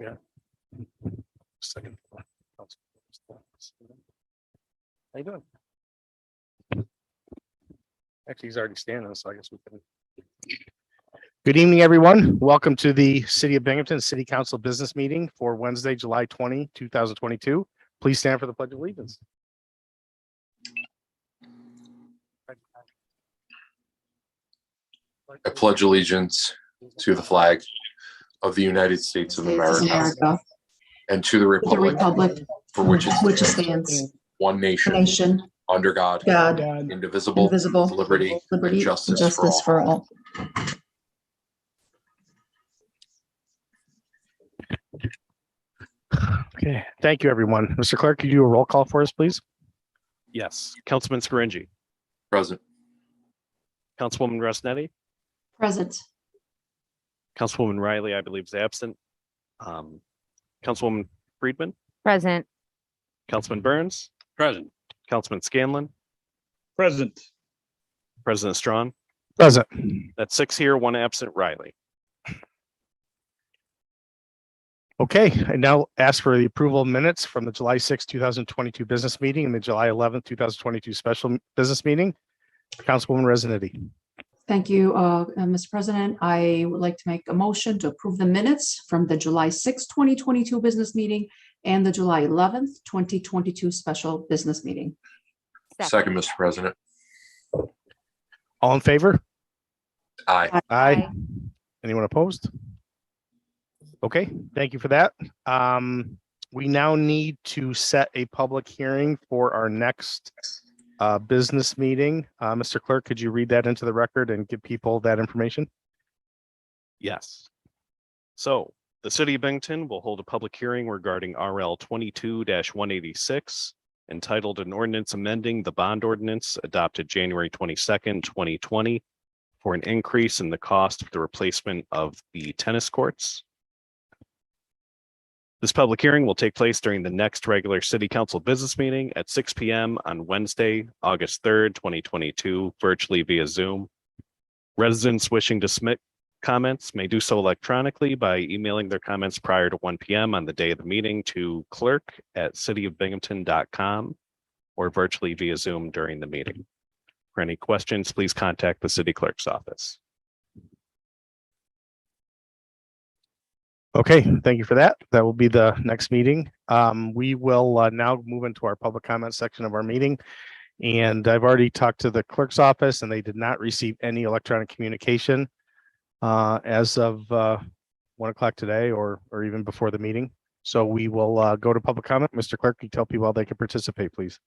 Yeah. Second floor. How you doing? Actually, he's already standing, so I guess we can. Good evening, everyone. Welcome to the City of Binghamton City Council Business Meeting for Wednesday, July 20, 2022. Please stand for the Pledge of Allegiance. I pledge allegiance to the flag of the United States of America and to the republic for which it stands, one nation, under God, indivisible, with liberty and justice for all. Okay, thank you, everyone. Mr. Clerk, could you do a roll call for us, please? Yes. Councilman Scaringi, Present. Councilwoman Rosnetti, Present. Councilwoman Riley, I believe, is absent. Councilwoman Friedman, Present. Councilman Burns, Present. Councilman Scanlon, Present. President Strawn. Present. That's 6 here, 1 absent. Riley. Okay, I now ask for the approval of minutes from the July 6, 2022 business meeting and the July 11, 2022 special business meeting. Councilwoman Rosnetti. Thank you, Mr. President. I would like to make a motion to approve the minutes from the July 6, 2022 business meeting and the July 11th, 2022 special business meeting. Second, Mr. President. All in favor? Aye. Aye. Anyone opposed? Okay, thank you for that. We now need to set a public hearing for our next business meeting. Mr. Clerk, could you read that into the record and give people that information? Yes. So the City of Binghamton will hold a public hearing regarding RL 22-186, entitled an ordinance amending the bond ordinance adopted January 22nd, 2020 for an increase in the cost of the replacement of the tennis courts. This public hearing will take place during the next regular City Council business meeting at 6 p.m. on Wednesday, August 3rd, 2022, virtually via Zoom. Residents wishing to submit comments may do so electronically by emailing their comments prior to 1 p.m. on the day of the meeting to clerk@cityofbinghamton.com or virtually via Zoom during the meeting. For any questions, please contact the city clerk's office. Okay, thank you for that. That will be the next meeting. We will now move into our public comment section of our meeting. And I've already talked to the clerk's office and they did not receive any electronic communication as of 1 o'clock today or even before the meeting. So we will go to public comment. Mr. Clerk, can you tell people how they can participate, please?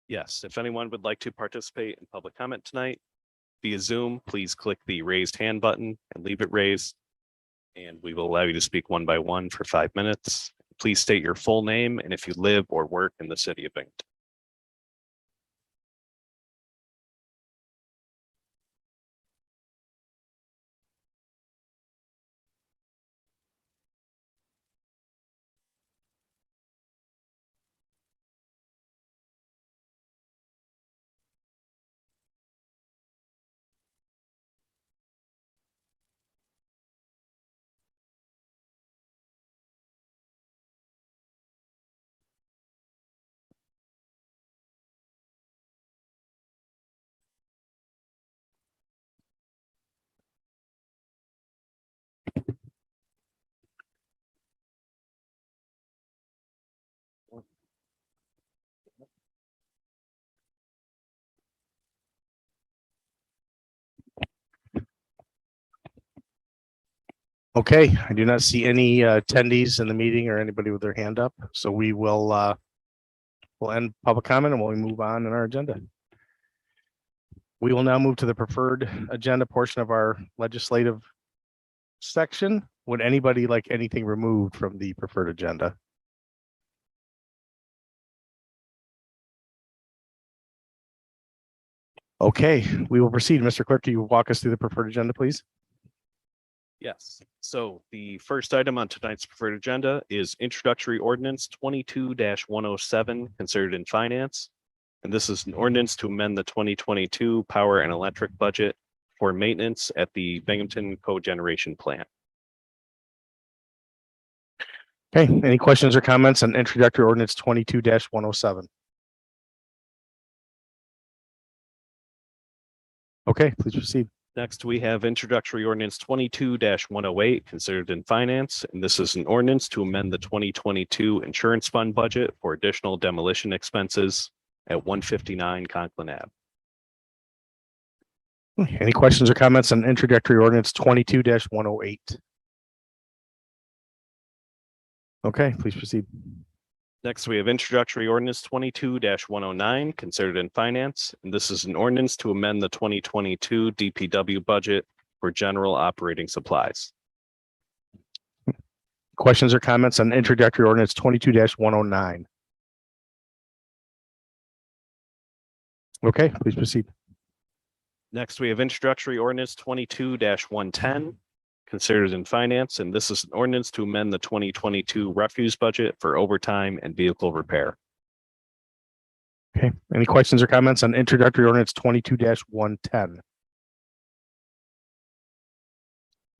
Yes, if anyone would like to participate in public comment tonight via Zoom, please click the raised hand button and leave it raised. And we will allow you to speak one by one for 5 minutes. Please state your full name and if you live or work in the City of Binghamton. Okay, I do not see any attendees in the meeting or anybody with their hand up. So we will we'll end public comment and we'll move on in our agenda. We will now move to the preferred agenda portion of our legislative section. Would anybody like anything removed from the preferred agenda? Okay, we will proceed. Mr. Clerk, can you walk us through the preferred agenda, please? Yes, so the first item on tonight's preferred agenda is introductory ordinance 22-107, considered in finance. And this is an ordinance to amend the 2022 power and electric budget for maintenance at the Binghamton cogeneration plant. Okay, any questions or comments on introductory ordinance 22-107? Okay, please proceed. Next, we have introductory ordinance 22-108, considered in finance, and this is an ordinance to amend the 2022 insurance fund budget for additional demolition expenses at 159 Conklin Ave. Any questions or comments on introductory ordinance 22-108? Okay, please proceed. Next, we have introductory ordinance 22-109, considered in finance, and this is an ordinance to amend the 2022 DPW budget for general operating supplies. Questions or comments on introductory ordinance 22-109? Okay, please proceed. Next, we have introductory ordinance 22-110, considered in finance, and this is an ordinance to amend the 2022 refuse budget for overtime and vehicle repair. Okay, any questions or comments on introductory ordinance 22-110?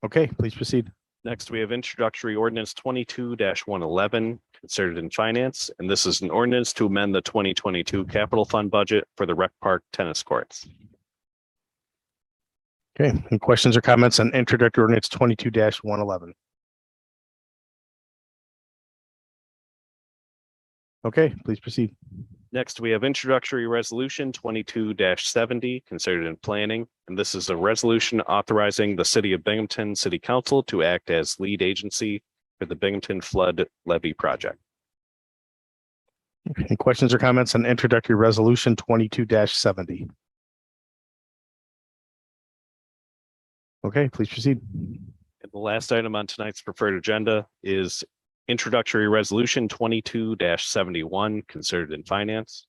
Okay, please proceed. Next, we have introductory ordinance 22-111, considered in finance, and this is an ordinance to amend the 2022 capital fund budget for the rec park tennis courts. Okay, any questions or comments on introductory ordinance 22-111? Okay, please proceed. Next, we have introductory resolution 22-70, considered in planning, and this is a resolution authorizing the city of Binghamton City Council to act as lead agency for the Binghamton Flood Levy Project. Any questions or comments on introductory resolution 22-70? Okay, please proceed. And the last item on tonight's preferred agenda is introductory resolution 22-71, considered in finance.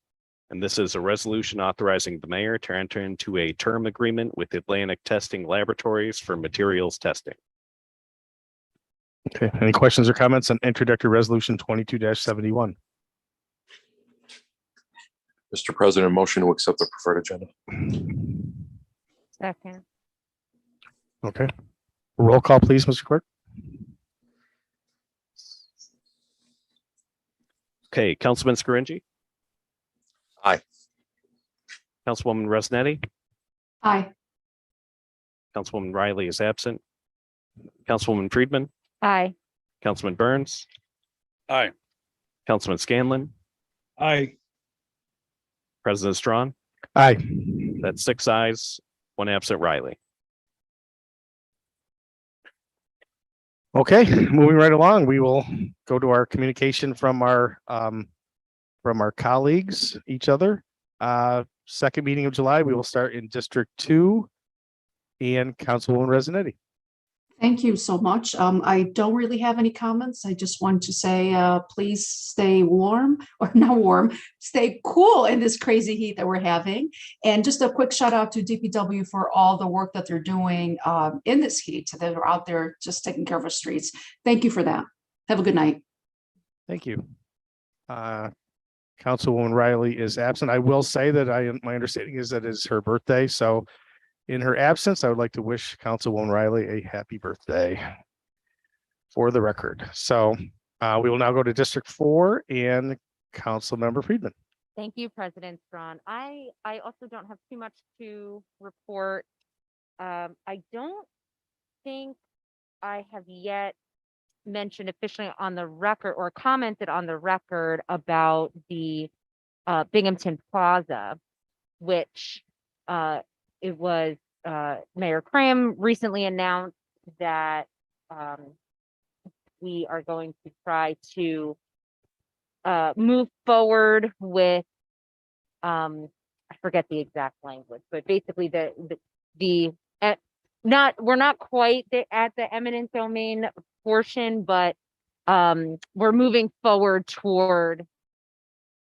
And this is a resolution authorizing the mayor to enter into a term agreement with Atlantic Testing Laboratories for materials testing. Okay, any questions or comments on introductory resolution 22-71? Mr. President, motion to accept the preferred agenda. Second. Okay, roll call, please, Mr. Clerk. Okay, Councilman Scaringi. Aye. Councilwoman Resnetti. Aye. Councilwoman Riley is absent. Councilwoman Friedman. Aye. Councilman Burns. Aye. Councilman Scanlon. Aye. President Strawn. Aye. That's 6 ayes, 1 absent. Riley. Okay, moving right along, we will go to our communication from our colleagues, each other. Second meeting of July, we will start in District 2 and Councilwoman Resnetti. Thank you so much. I don't really have any comments. I just want to say, please stay warm, or not warm, stay cool in this crazy heat that we're having. And just a quick shout out to DPW for all the work that they're doing in this heat. They're out there just taking care of our streets. Thank you for that. Have a good night. Thank you. Councilwoman Riley is absent. I will say that my understanding is that it's her birthday. So in her absence, I would like to wish Councilwoman Riley a happy birthday for the record. So we will now go to District 4 and Councilmember Friedman. Thank you, President Strawn. I also don't have too much to report. I don't think I have yet mentioned officially on the record or commented on the record about the Binghamton Plaza, which it was Mayor Cram recently announced that we are going to try to move forward with I forget the exact language, but basically we're not quite at the eminent domain portion, but we're moving forward toward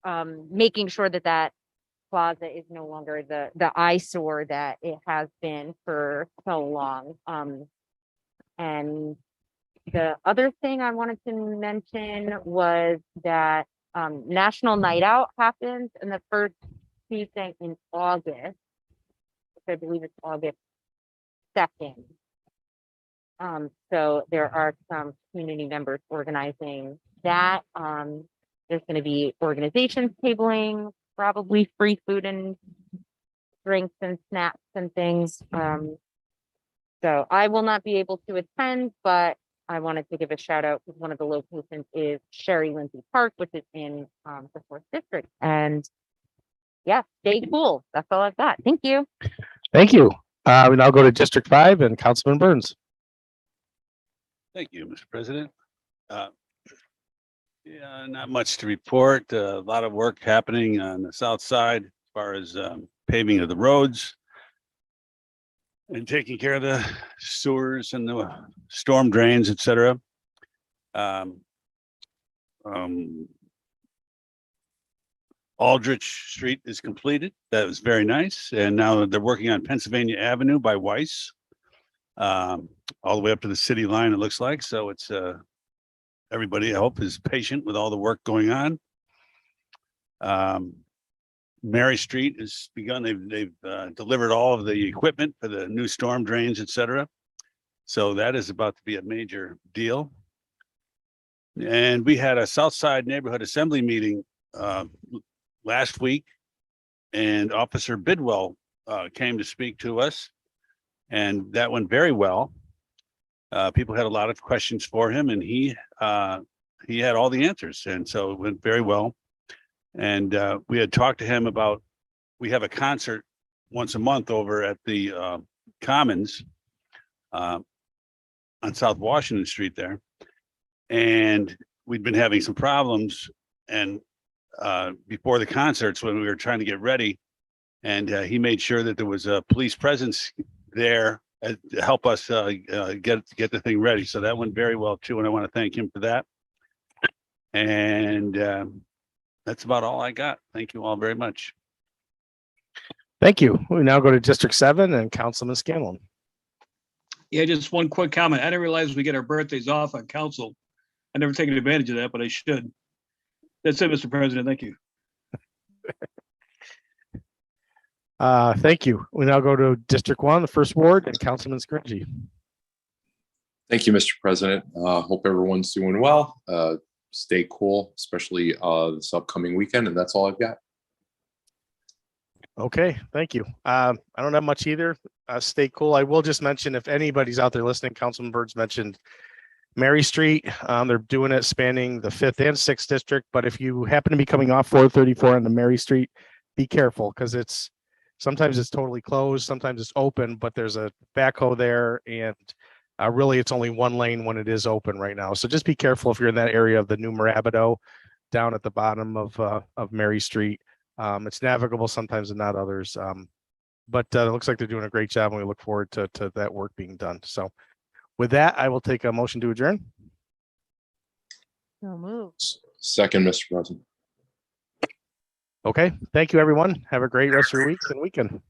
making sure that plaza is no longer the eyesore that it has been for so long. And the other thing I wanted to mention was that National Night Out happens in the first Tuesday in August, which I believe it's August 2nd. So there are some community members organizing that. There's going to be organizations tabling, probably free food and drinks and snacks and things. So I will not be able to attend, but I wanted to give a shout out because one of the locations is Sherry Lindsay Park, which is in the 4th District. And yeah, stay cool. That's all I've got. Thank you. Thank you. We now go to District 5 and Councilman Burns. Thank you, Mr. President. Yeah, not much to report. A lot of work happening on the south side as far as paving of the roads and taking care of the sewers and the storm drains, et cetera. Aldrich Street is completed. That was very nice. And now they're working on Pennsylvania Avenue by Weiss. All the way up to the city line, it looks like. So it's everybody, I hope, is patient with all the work going on. Mary Street has begun. They've delivered all of the equipment for the new storm drains, et cetera. So that is about to be a major deal. And we had a Southside Neighborhood Assembly meeting last week, and Officer Bidwell came to speak to us, and that went very well. People had a lot of questions for him, and he had all the answers, and so it went very well. And we had talked to him about, we have a concert once a month over at the Commons on South Washington Street there, and we'd been having some problems, and before the concerts when we were trying to get ready, and he made sure that there was a police presence there to help us get the thing ready. So that went very well too, and I want to thank him for that. And that's about all I got. Thank you all very much. Thank you. We now go to District 7 and Councilman Scanlon. Yeah, just one quick comment. I didn't realize we get our birthdays off on council. I never taken advantage of that, but I should. That's it, Mr. President. Thank you. Thank you. We now go to District 1, the first ward, and Councilman Scringy. Thank you, Mr. President. Hope everyone's doing well. Stay cool, especially this upcoming weekend, and that's all I've got. Okay, thank you. I don't have much either. Stay cool. I will just mention, if anybody's out there listening, Councilman Burns mentioned Mary Street. They're doing it spanning the 5th and 6th district, but if you happen to be coming off 434 on the Mary Street, be careful, because sometimes it's totally closed, sometimes it's open, but there's a backhoe there, and really it's only one lane when it is open right now. So just be careful if you're in that area of the new Marabido down at the bottom of Mary Street. It's navigable sometimes and not others. But it looks like they're doing a great job, and we look forward to that work being done. So with that, I will take a motion to adjourn. So move. Second, Mr. President. Okay, thank you, everyone. Have a great rest of your week and weekend.